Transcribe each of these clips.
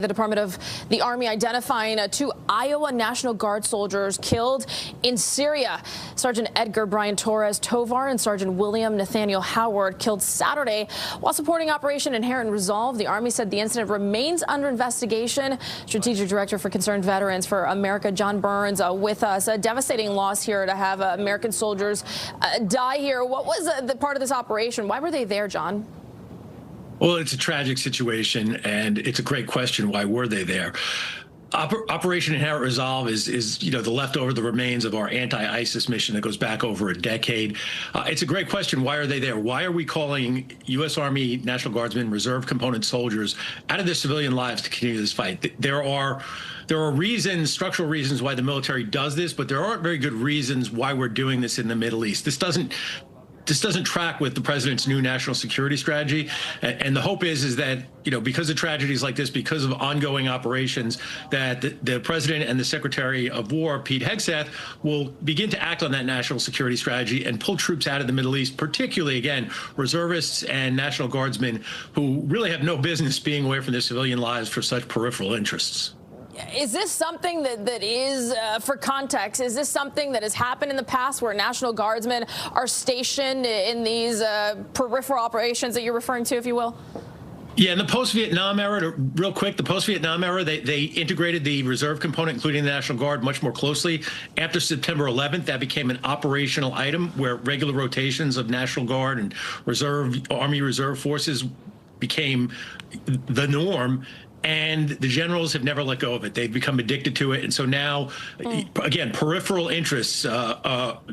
The Department of the Army identifying two Iowa National Guard soldiers killed in Syria. Sergeant Edgar Brian Torres Tovar and Sergeant William Nathaniel Howard killed Saturday while supporting Operation Inherent Resolve. The Army said the incident remains under investigation. Strategic Director for Concerned Veterans for America, John Byrnes, with us. A devastating loss here to have American soldiers die here. What was the part of this operation? Why were they there, John? Well, it's a tragic situation, and it's a great question. Why were they there? Operation Inherent Resolve is the leftover, the remains of our anti-ISIS mission that goes back over a decade. It's a great question. Why are they there? Why are we calling U.S. Army National Guardsmen, reserve component soldiers out of their civilian lives to continue this fight? There are reasons, structural reasons why the military does this, but there aren't very good reasons why we're doing this in the Middle East. This doesn't track with the president's new national security strategy. And the hope is that, because of tragedies like this, because of ongoing operations, that the president and the Secretary of War, Pete Hegseth, will begin to act on that national security strategy and pull troops out of the Middle East, particularly, again, reservists and National Guardsmen who really have no business being away from their civilian lives for such peripheral interests. Is this something that is, for context, is this something that has happened in the past where National Guardsmen are stationed in these peripheral operations that you're referring to, if you will? Yeah, in the post-Vietnam era, real quick, the post-Vietnam era, they integrated the reserve component, including the National Guard, much more closely. After September 11th, that became an operational item where regular rotations of National Guard and Army Reserve forces became the norm. And the generals have never let go of it. They've become addicted to it. And so now, again, peripheral interests,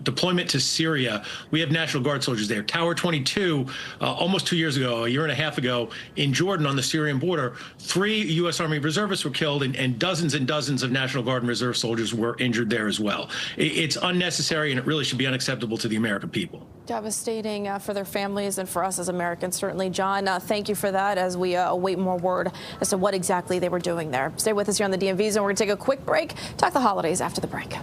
deployment to Syria. We have National Guard soldiers there. Tower 22, almost 2 years ago, a year and a half ago, in Jordan on the Syrian border, 3 U.S. Army reservists were killed and dozens of National Guard and Reserve soldiers were injured there as well. It's unnecessary, and it really should be unacceptable to the American people. Devastating for their families and for us as Americans, certainly. John, thank you for that as we await more word as to what exactly they were doing there. Stay with us here on the DMV Zone. We're going to take a quick break, talk the holidays after the break.